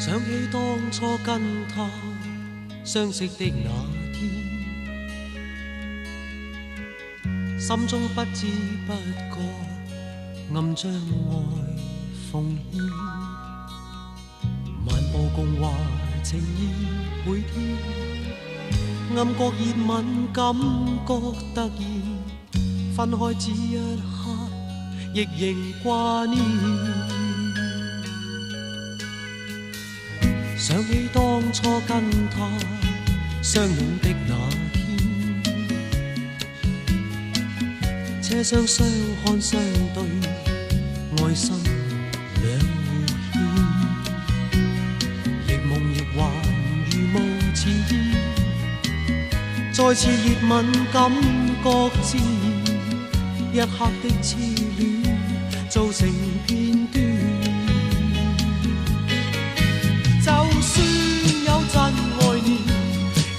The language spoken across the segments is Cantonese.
想起當初跟他相識的那天，心中不知不覺暗將愛奉獻，漫步共話情意倍添，暗覺熱吻感覺突然，分開只一刻亦仍掛念。想起當初跟他相擁的那天，車廂相看相對，愛心兩互牽，亦夢亦幻如無前意，再次熱吻感覺自然，一刻的痴戀造成片段。就算有真愛念，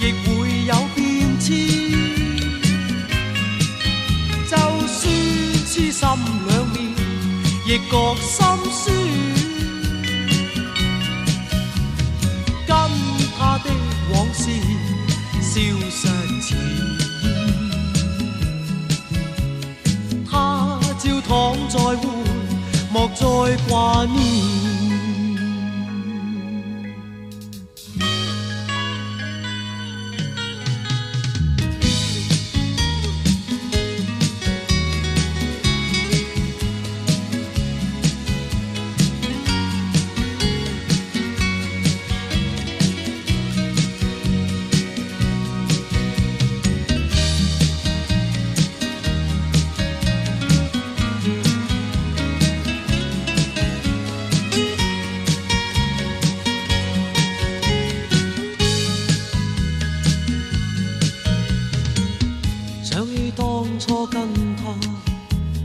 亦會有變遷。就算痴心兩面，亦覺心酸。跟他的往事消失似煙，他照躺在活，莫再掛念。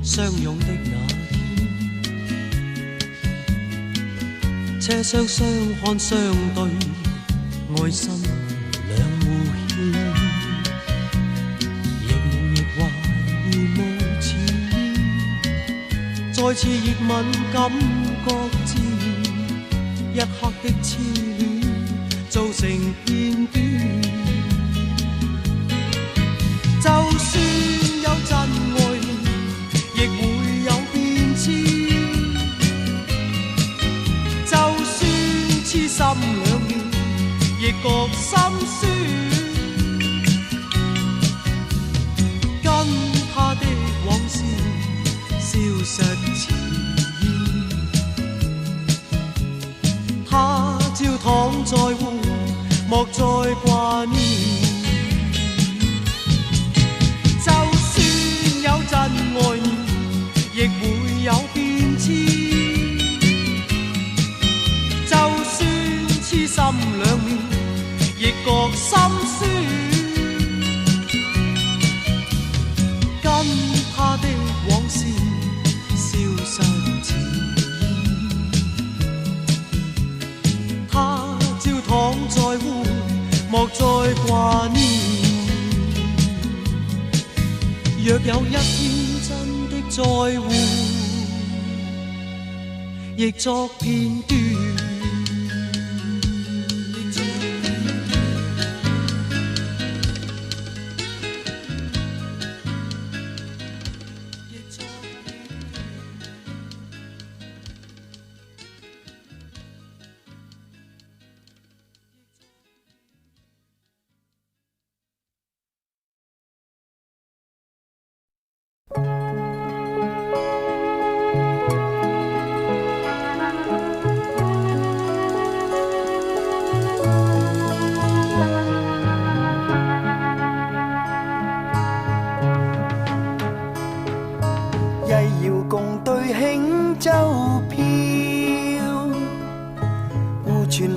相擁的那天，車廂相看相對，愛心兩互牽，亦夢亦幻如無前意，再次熱吻感覺自然，一刻的痴戀造成片段。就算有真愛念，亦會有變遷。就算痴心兩面，亦覺心酸。跟他的往事消失似煙，他照躺在活，莫再掛念。真愛念，亦會有變遷。就算痴心兩面，亦覺心酸。跟他的往事消失似煙，他照躺在活，莫再掛念。若有一天真的再會，亦作片段。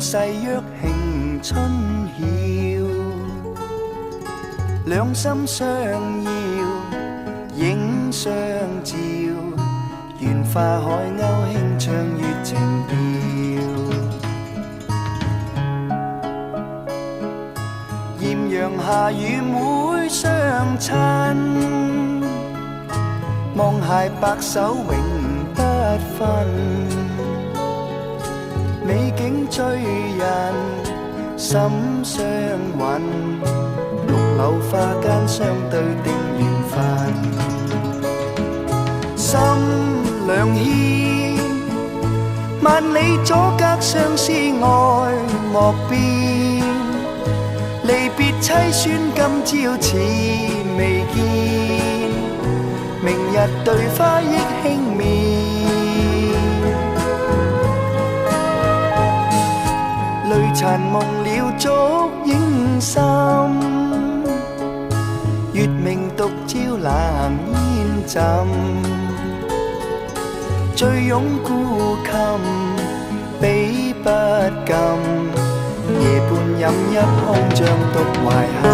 誓約慶春曉，兩心相邀，影相照，願化海鷗輕唱月情調。豔陽下與妹相親，望偕白首永不分。美景影追人，心相允，綠柳花間相對定緣分，心兩牽，萬里阻隔相思愛莫變，離別凄酸今朝似未見，明日對花憶輕眠，淚殘夢了燭影深，月明獨照冷煙浸，醉擁孤衾比不禁，夜半飲一空像獨懷憾。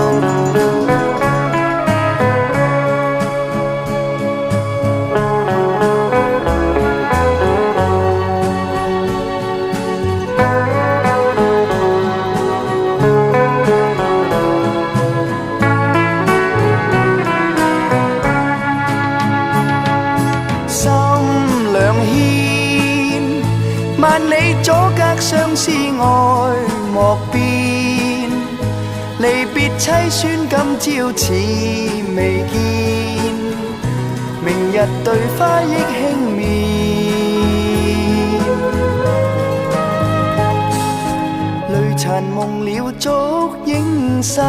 萬里阻隔相思愛莫變，離別凄酸今朝似未見，明日對花憶輕眠，淚殘夢了燭影深，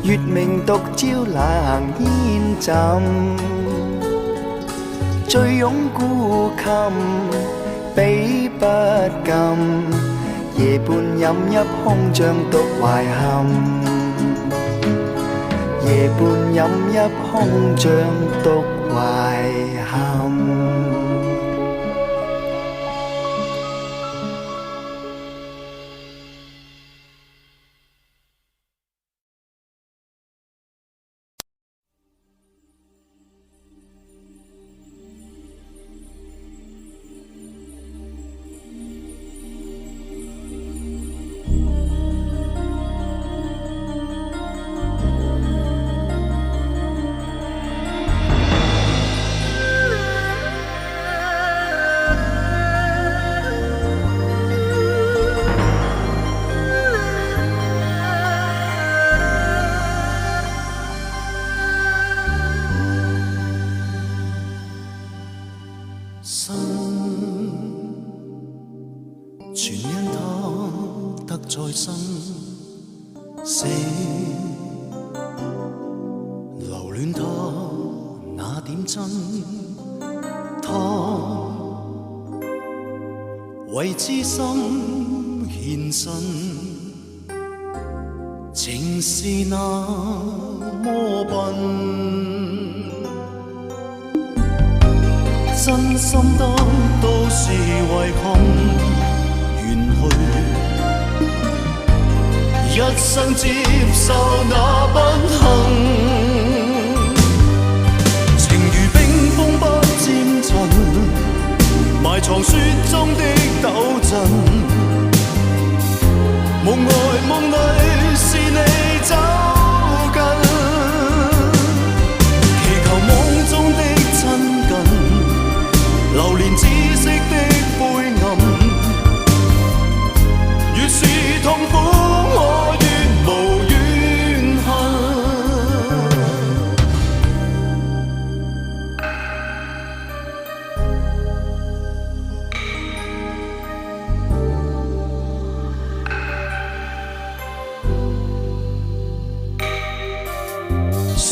月明獨照冷煙浸，醉擁孤衾比不禁，夜半飲一空像獨懷憾，夜半飲一空像獨懷憾。全因他得再生，死留戀他那點真，他為知心獻身，情是那麼笨。真心得都是遺憾，願去一生接受那不幸，情如冰封不漸塵，埋藏雪中的抖震，夢外夢裏是你走近，祈求夢中的親近，流連知識的灰暗，越是痛苦我越無怨恨。心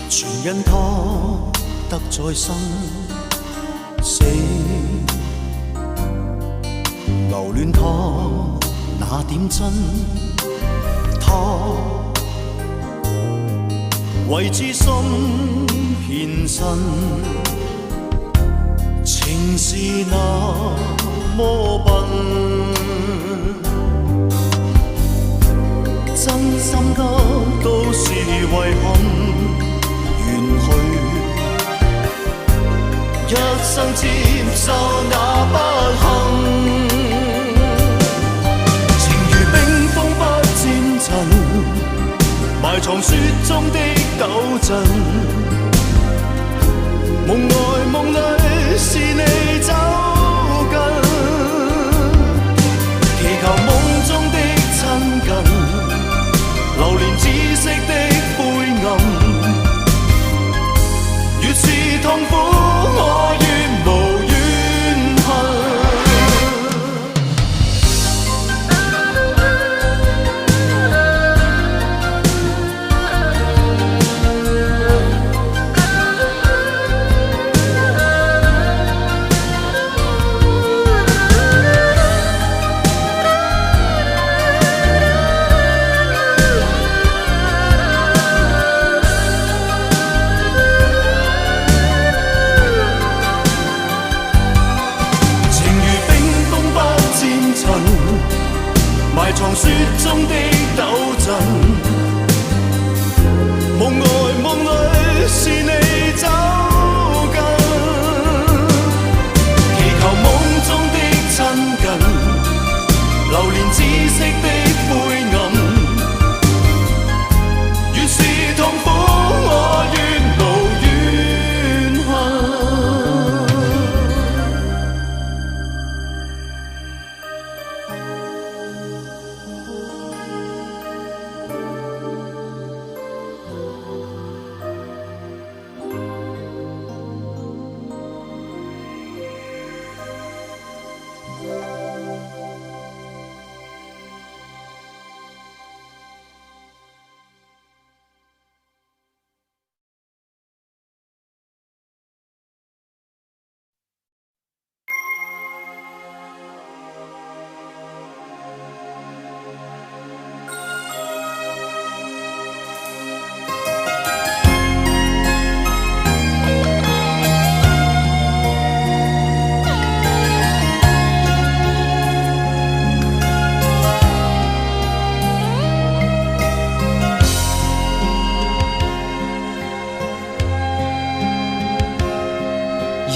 全因他得再生，死留戀他那點真，他為知心獻身，情是那麼笨。真心得都是遺憾，願去一生接受那不幸，情如冰封不漸塵，埋藏雪中的抖震，夢外夢裏是你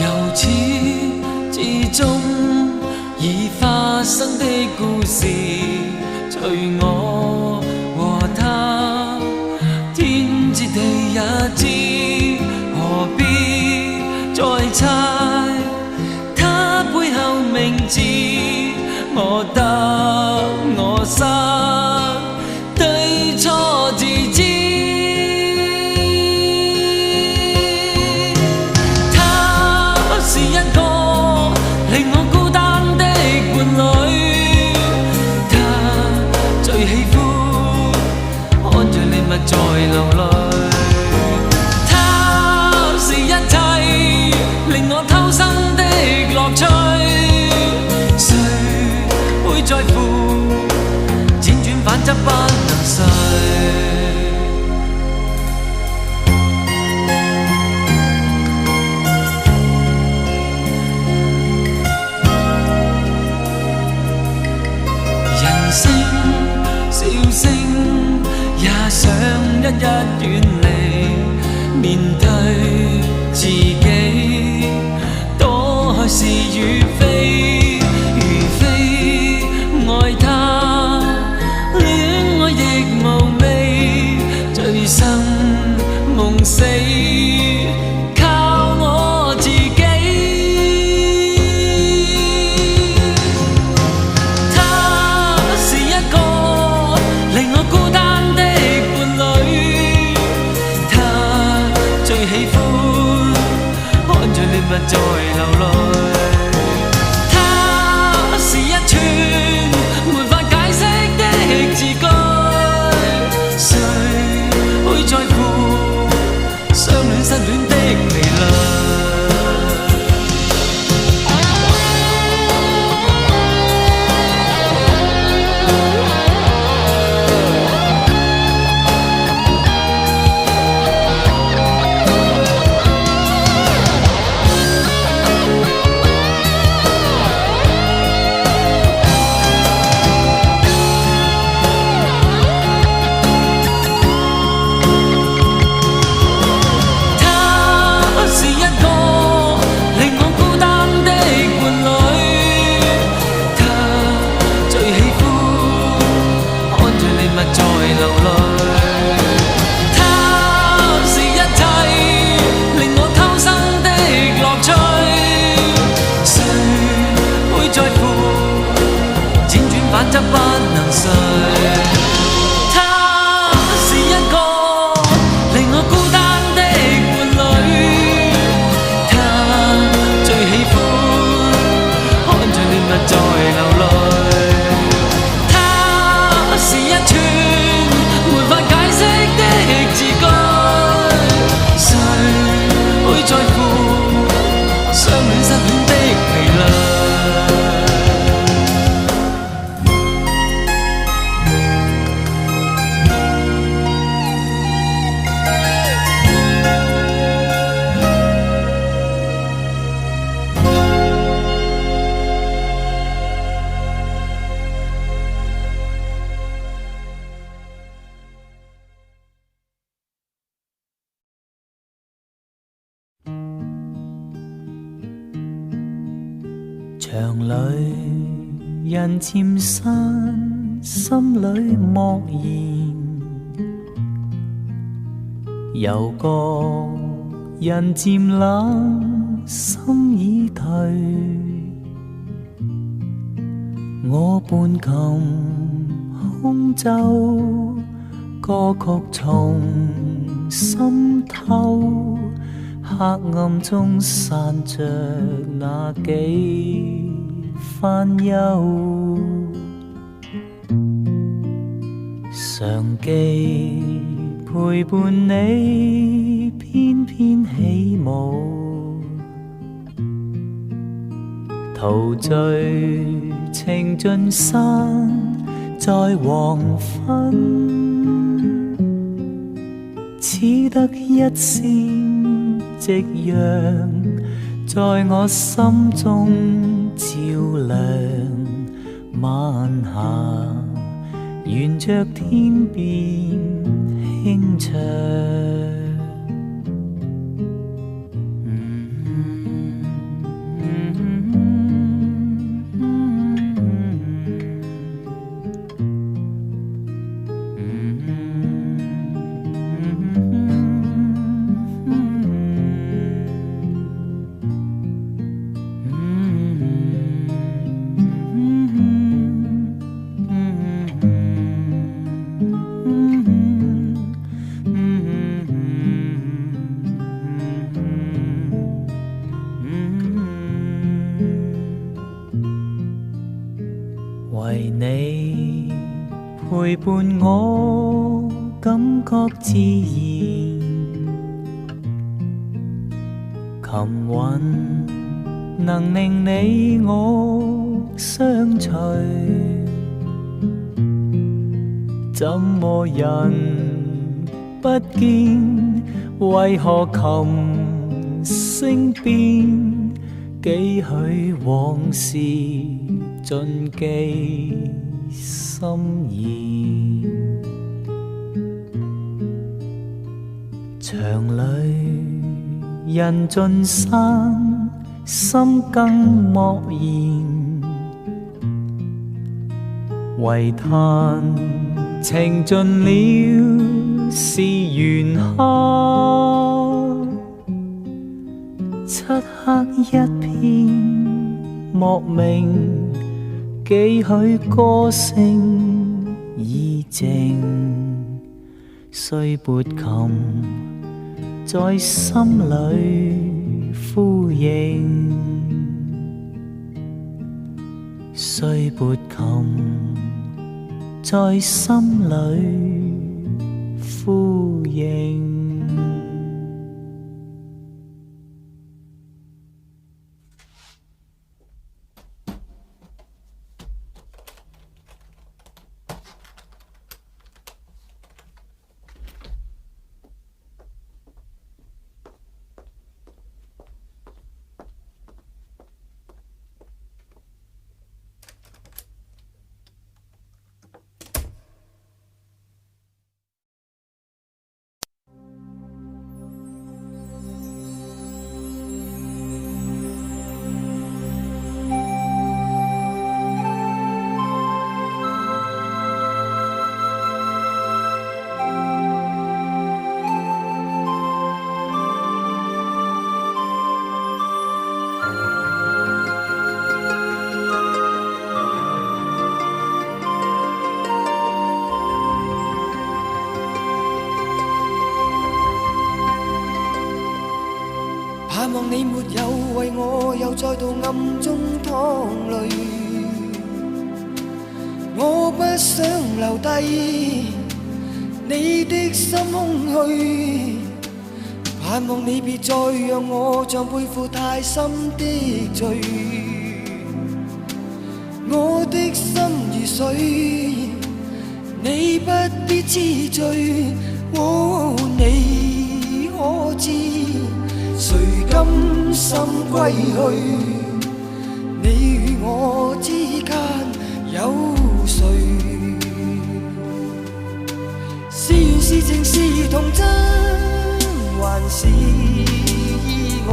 由始至終已發生的故事，隨我和他，天知地也知，何必再猜他背後名字，我得我失，對錯自知。他是一個令我孤單的伴侶，他最喜歡看着禮物在流淚，他是一切令我偷生的樂趣，誰會在乎輾轉反側不能睡。人聲笑聲也想一一遠離，面對自己躲開是與非，如非愛他，戀愛亦無味，醉生夢死靠我自己。他是一個令我孤單的伴侶，他最喜歡看着禮物在流淚，他是一串沒法解釋的字句，誰會在乎相戀失戀的離慮。反側不能睡，他是一個令我孤單的伴侶，他最喜歡看着禮物在流淚，他是一串沒法解釋的字句，誰會在乎相戀失戀的疲累。牆裏人漸散，心裏默然，又覺人漸冷，心已退。我伴琴空奏，歌曲從心透，黑暗中散着那幾番憂，常記陪伴你翩翩起舞，陶醉情盡山，在黃昏似得一線夕陽在我心中照亮，晚霞沿着天邊輕唱。為你陪伴我，感覺自然。琴韻能令你我相隨，怎麼人不見？為何琴聲變？幾許往事盡記心弦，牆裏人盡散，心更莫言，唯嘆情盡了是緣客，漆黑一片莫名，幾許歌聲已靜，雖撥琴在心裏呼應，雖撥琴在心裏呼應。盼望你沒有為我又再度暗中淌淚，我不想留低你的心空虛，盼望你別再讓我像背負太深的罪，我的心如水，你不必知罪，你可知誰甘心歸去？你與我之間有誰？是緣是情是童真，還是意外？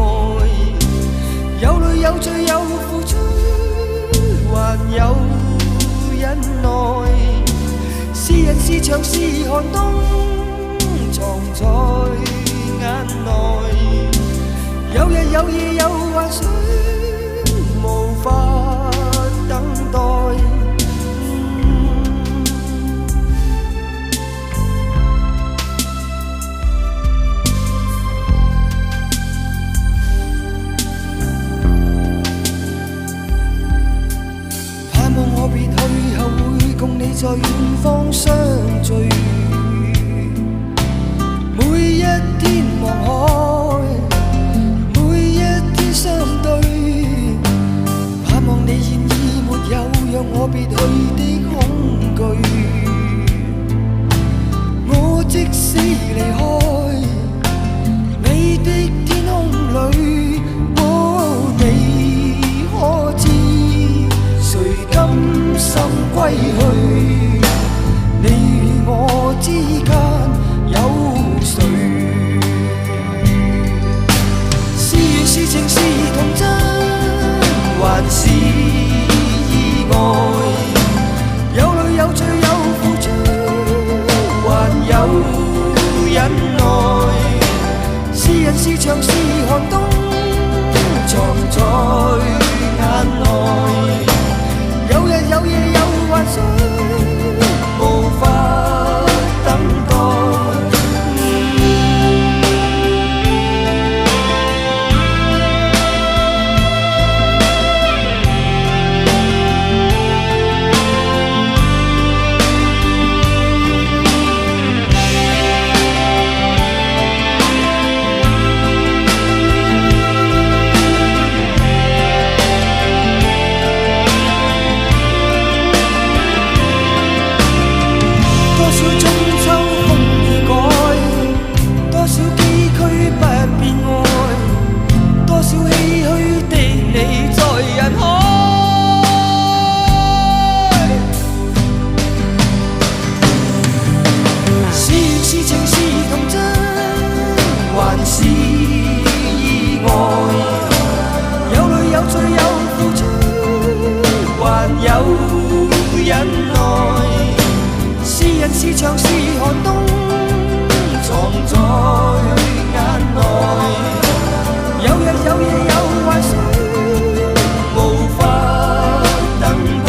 有淚有罪有付出，還有忍耐。是人是牆是寒冬，藏在眼內。有日有夜有幻想，無法等待。盼望我別去後會共你在遠方相聚，每一天望海，相對，盼望你現已沒有讓我別去的恐懼。我即使離開你的天空裏，你可知誰甘心歸去？你與我之間有誰？是情是童真，還是意外？有淚有罪有付出，還有忍耐。是人是牆是寒冬，藏在眼內。有日有夜有幻想。是長是寒冬，藏在眼內。有日有夜有幻想，無法等待。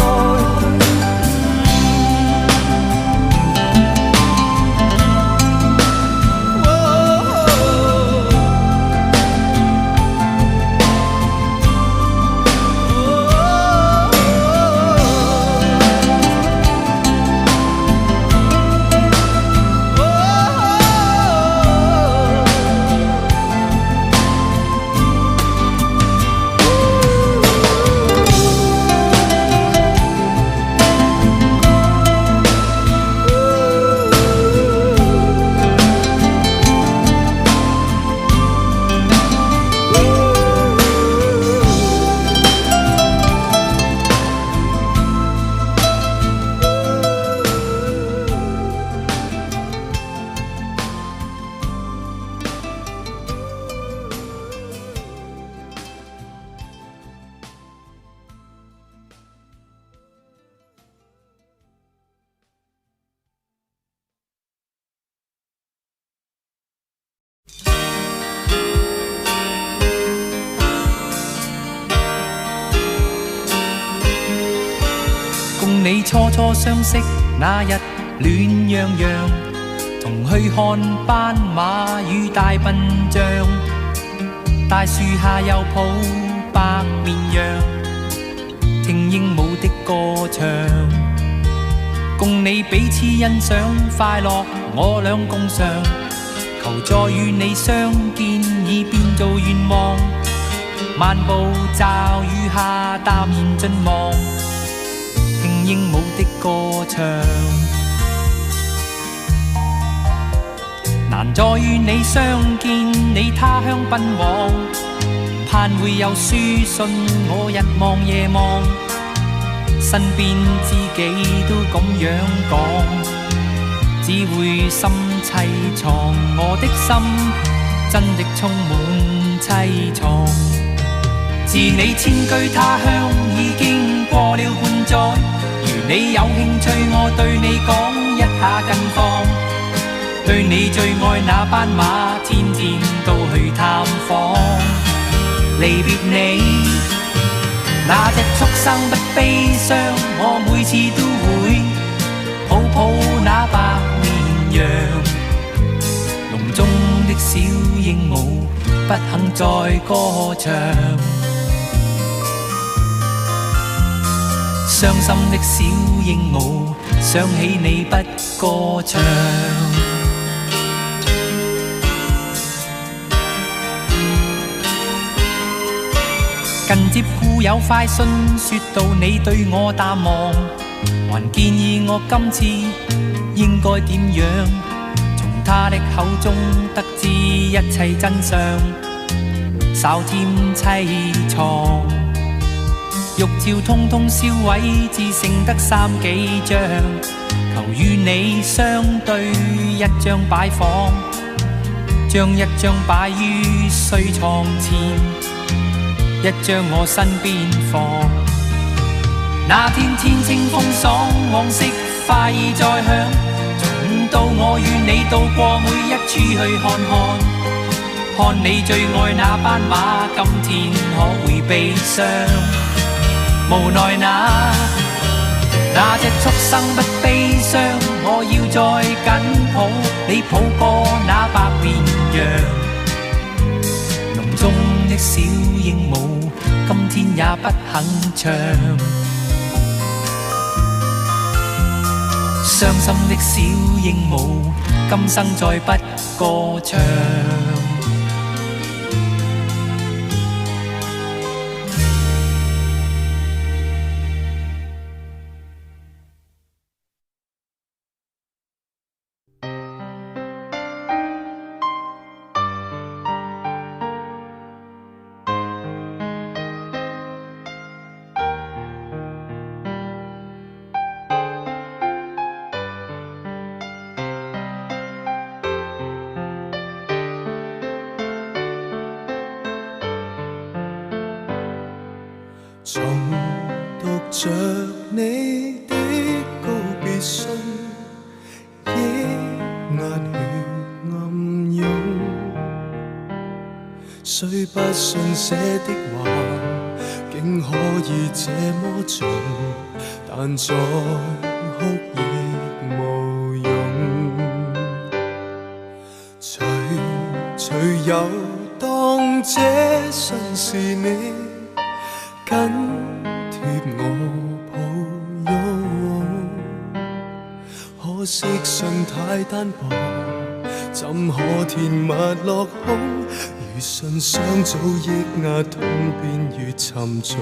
共你初初相識那日暖洋洋，同去看斑馬與大笨象，大樹下又抱白綿羊，聽鸚鵡的歌唱，共你彼此欣賞快樂，我倆共嘗，求再與你相見已變做願望，漫步驟雨下淡然盡望，聽鸚鵡的歌唱，難再與你相見，你他鄉奔往，盼會有書信，我日望夜望，身邊知己都咁樣講，只會心凄愴，我的心真的充滿凄愴。自你遷居他鄉已經過了半載，如你有興趣，我對你講一下近況。對你最愛那斑馬，天天都去探訪。離別你，那隻畜生不悲傷，我每次都會抱抱那白綿羊。籠中的小鸚鵡不肯再歌唱。傷心的小鸚鵡想起你不歌唱。近接故友快訊，說到你對我淡忘，還建議我今次應該點樣，從他的口中得知一切真相，稍添凄愴。玉照通通燒毀，只剩得3幾張，求與你相對一張擺放，將一張擺於睡床前，一張我身邊放。那天天清風爽，往昔快意再響，重到我與你到過每一處去看看，看你最愛那斑馬，今天可會悲傷？無奈那隻畜生不悲傷，我要再緊抱你抱過那白綿羊。籠中的小鸚鵡今天也不肯唱，傷心的小鸚鵡今生再不歌唱。重讀着你的告別信，雖不信寫的話，竟可以這麼重，但再哭亦無用。隨有當這信是你緊貼我抱擁，可惜信太單薄，怎可填密落空？如信箱早抑壓痛便越沉重，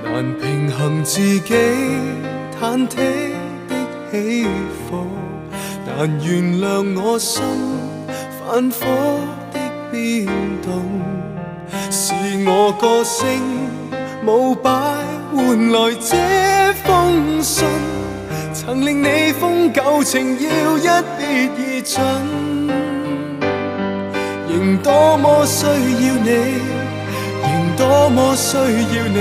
難平衡自己忐忑的起伏，難原諒我心反覆的變動，是我個性冇擺換來這封信，曾令你封舊情要一別而盡，仍多麼需要你，仍多麼需要你，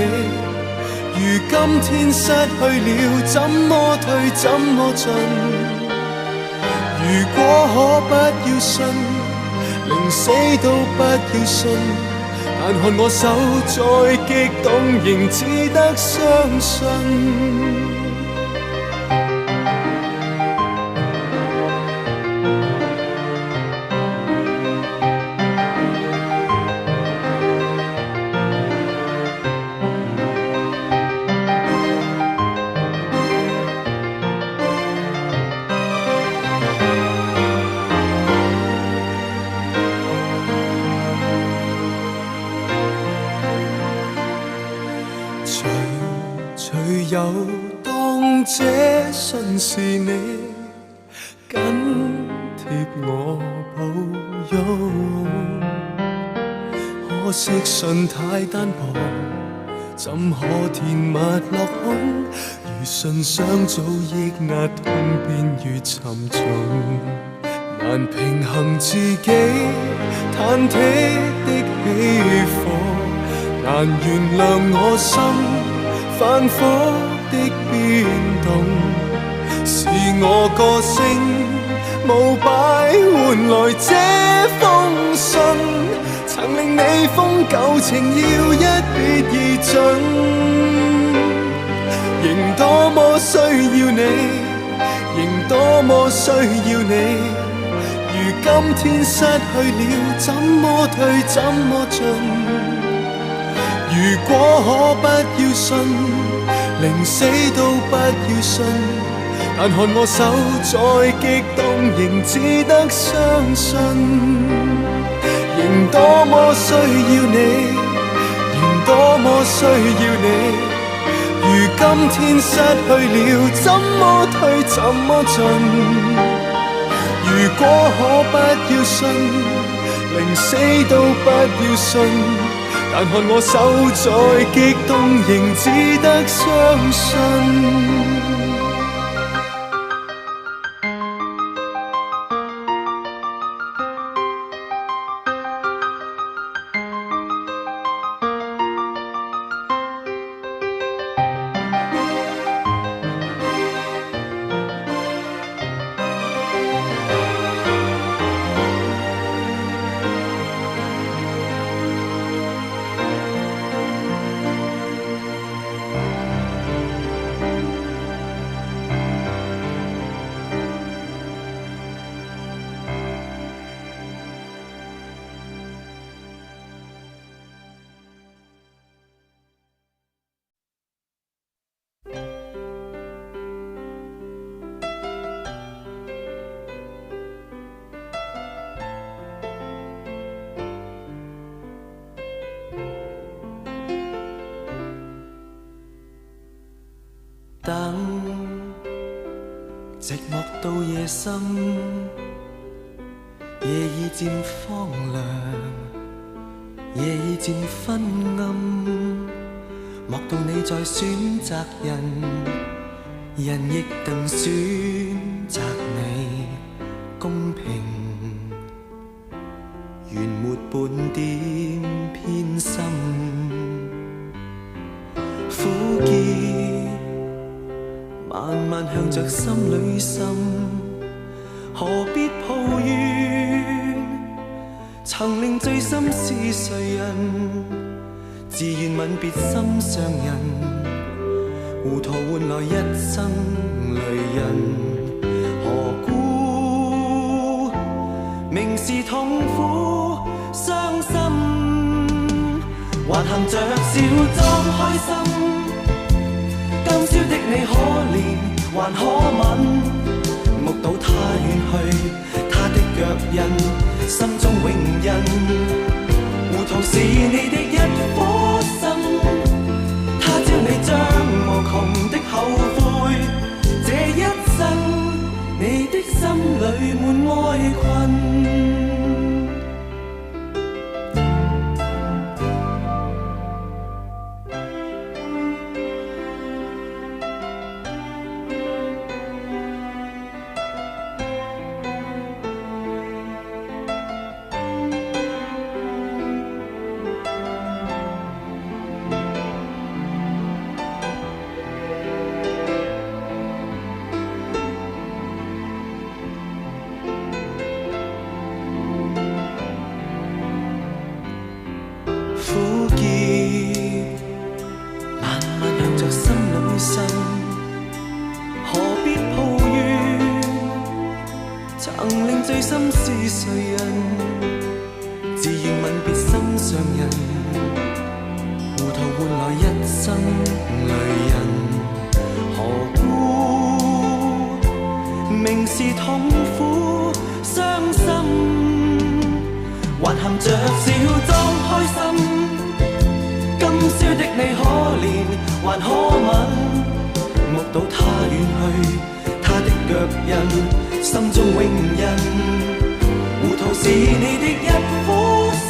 如今天失去了，怎麼退怎麼進？如果可不要信，寧死都不要信，但看我手再激動，仍只得相信。有當這信是你緊貼我抱擁，可惜信太單薄，怎可填密落空？如信箱早抑壓痛便越沉重，難平衡自己忐忑的起伏，難原諒我心反覆的變動，是我個性冇擺換來這封信，曾令你封舊情要一別而盡，仍多麼需要你，仍多麼需要你，如今天失去了，怎麼退怎麼進？如果可不要信，寧死都不要信，但看我手再激動，仍只得相信。仍多麼需要你，仍多麼需要你，如今天失去了，怎麼退怎麼進？如果可不要信，寧死都不要信，但看我手再激動，仍只得相信。等寂寞到夜深，夜已漸荒涼，夜已漸昏暗，莫道你在選擇人，人亦能選擇你，公平，原沒半點偏心，苦澀慢慢向着心裏滲，何必抱怨？尋曾令醉心是誰人？自願吻別心上人，糊塗換來一生淚印。何故明是痛苦傷心，還含着笑裝開心？今宵的你可憐還可吻，目睹他遠去，他的腳印，心中永印。糊塗是你的一顆心，他朝你將無窮的後悔。這一生，你的心裏滿哀困。苦澀慢慢讓着心裏滲，何必抱怨？曾令醉心是誰人？自願吻別心上人，糊塗換來一生淚印。何故明是痛苦傷心，還含着笑裝開心？今宵的你可憐還可吻，目睹他遠去，他的腳印，心中永印。糊塗是你的一顆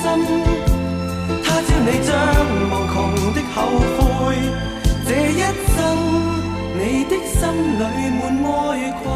心，他朝你將無窮的後悔。這一生，你的心裏滿哀困。